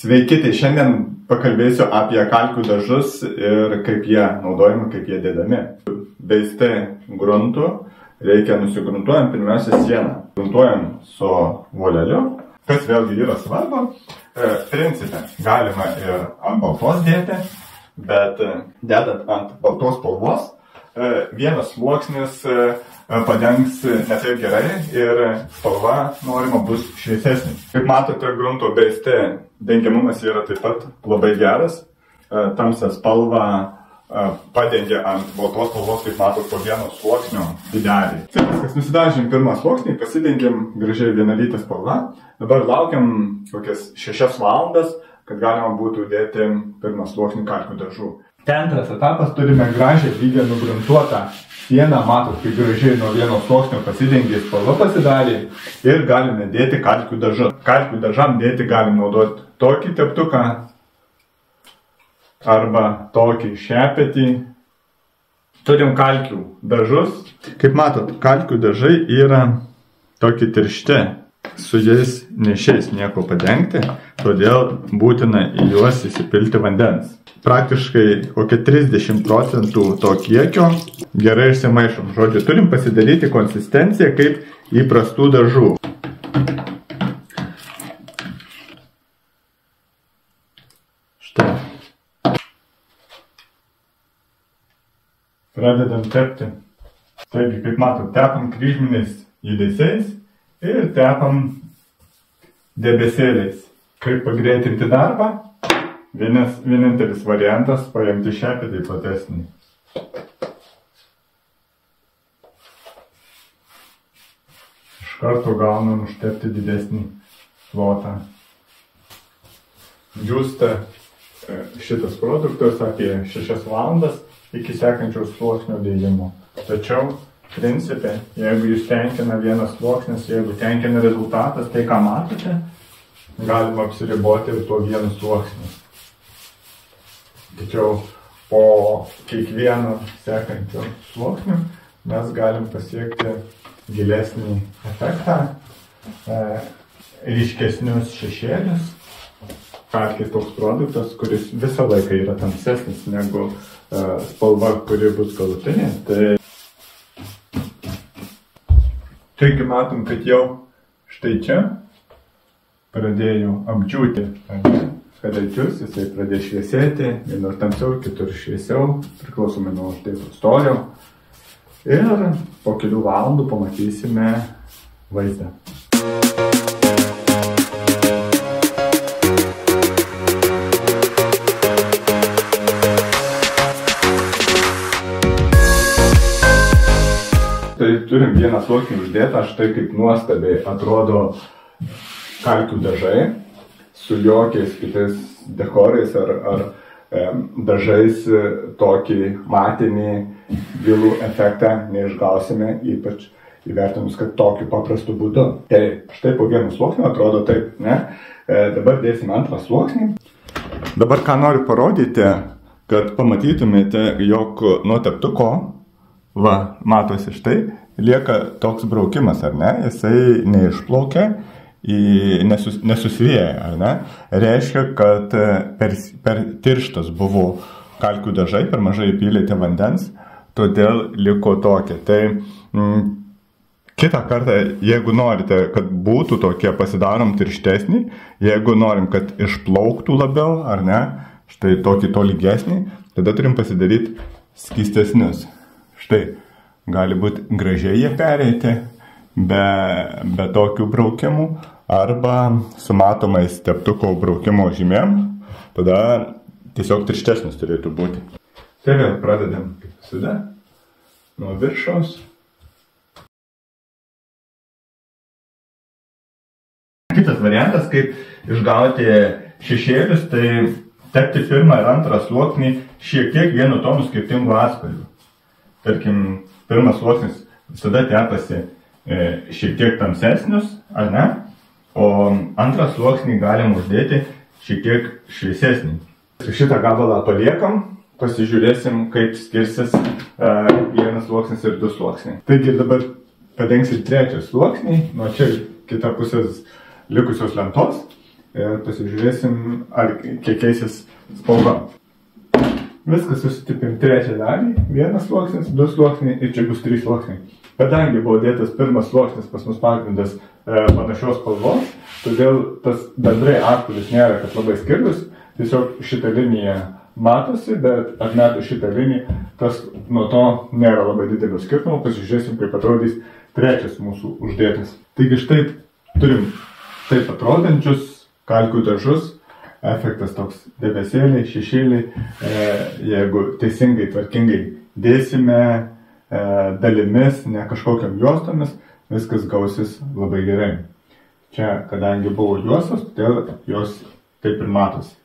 Sveiki, tai šiandien pakalbėsiu apie kalkių dažus ir kaip jie naudojami, kaip jie dėdami. Beisti gruntu reikia nusigruntuojant pirmiausia sieną. Gruntuojam su voleliu, kas vėlgi yra svarbu. Principe galima ir ant baltos dėti, bet dedant ant baltos spalvos, vienas sluoksnis padengs ne taip gerai ir spalva norima bus šviesesnė. Kaip matote, grunto beisti dengiamumas yra taip pat labai geras. Tamsią spalvą padengia ant baltos spalvos, kaip matot, po vieno sluoksnio dideliai. Tai viskas, nusidažym pirmą sluoksnį, pasidengiam gražiai vienalytę spalvą. Dabar laukiam kokias 6 valandas, kad galima būtų dėti pirmą sluoksnį kalkių dažų. Antras etapas, turime gražią lygią nugruntuotą sieną, matot, kaip gražiai nuo vieno sluoksnio pasidengė, spalva pasidarė ir galime dėti kalkių dažus. Kalkių dažam dėti galim naudoti tokį teptuką arba tokį šepetį. Turim kalkių dažus. Kaip matot, kalkių dažai yra tokie tiršti. Su jais neišeis nieko padengti, todėl būtina į juos įsipilti vandens. Praktiškai kokie 30% to kiekio gerai išsimaišom. Žodžiu, turim pasidaryti konsistenciją kaip įprastų dažų. Štai. Pradedam tepti. Taigi, kaip matot, tepam kryžminiais judesiais ir tepam debesėliais. Kaip pagreitinti darbą? Vienintelis variantas – paimti šepetį platesnį. Iš karto gaunam užtepti didesnį plotą. Džiūsta šitas produktas apie 6 valandas iki sekančios sluoksnio dėjimo. Tačiau principe, jeigu jūs tenkina vienas sluoksnis, jeigu tenkina rezultatas, tai ką matote, galima apsiriboti ir tuo vienu sluoksniu. Tačiau po kiekvieno sekančio sluoksnio mes galim pasiekti gilesnį efektą, ryškesnius šešėlius. Kalkis toks produktas, kuris visą laiką yra tamsesnis negu spalva, kuri bus galutinė. Taigi matom, kad jau štai čia pradėjo apdžiūti. Kada džius, jisai pradės šviesėti, vienur tamsiau, kitur šviesiau, priklausomai nuo uždėto storio. Ir po kelių valandų pamatysime vaizdą. Tai turim vieną sluoksnį uždėtą, štai kaip nuostabiai atrodo kalkių dažai. Su jokiais kitais dekorais ar dažais tokį matinį gilų efektą neišgausime, ypač įvertinus, kad tokiu paprastu būdu. Tai štai po vienu sluoksniu atrodo taip, ne? Dabar dėsime antrą sluoksnį. Dabar ką noriu parodyti, kad pamatytumėte, jog nuo teptuko, va, matosi štai, lieka toks braukimas, ar ne? Jisai neišplaukia. Nesusivėja, ar ne? Reiškia, kad per tirštas buvo kalkių dažai, per mažai įpylėte vandens, todėl liko tokie. Tai kitą kartą, jeigu norite, kad būtų tokie, pasidarom tirštesnį, jeigu norim, kad išplauktų labiau, ar ne, štai tokį tolygesnį, tada turim pasidaryti skystesnius. Štai, gali būti gražiai jie pereiti, be tokių braukimų arba su matomais teptuko braukimo žymėm, tada tiesiog tirštesnis turėtų būti. Tai vėl pradedam kaip visada nuo viršaus. Kitas variantas, kaip išgauti šešėlius, tai tepti pirmą ir antrą sluoksnį šiek tiek vienu tonu skirtingų atspalvių. Tarkim, pirmas sluoksnis visada tepasi šiek tiek tamsesnius, ar ne? O antrą sluoksnį galim uždėti šiek tiek šviesesnį. Šitą gabalą paliekam, pasižiūrėsim, kaip skirsis vienas sluoksnis ir 2 sluoksniai. Taigi dabar padengsim trečią sluoksnį, nuo čia kita pusės likusios lentos. ir pasižiūrėsim, ar kiek keisis spalva. Viską susitipim trečią dalį, vienas sluoksnis, 2 sluoksniai ir čia bus 3 sluoksniai. Kadangi buvo dėtas pirmas sluoksnis pas mus pagrindas panašios spalvos, todėl tas bendrai atspalvis nėra kad labai skirtus, tiesiog šitą liniją matosi, bet atmetus šitą liniją, tas nuo to nėra labai didelio skirtumo, pasižiūrėsim, kaip atrodys trečias mūsų uždėtas. Taigi štai turim taip atrodančius kalkių dažus, efektas toks debesėliai, šešėliai, jeigu teisingai, tvarkingai dėsime dalimis, ne kažkokiam juostomis, viskas gausis labai gerai. Čia, kadangi buvo juostos, todėl jos taip ir matosi.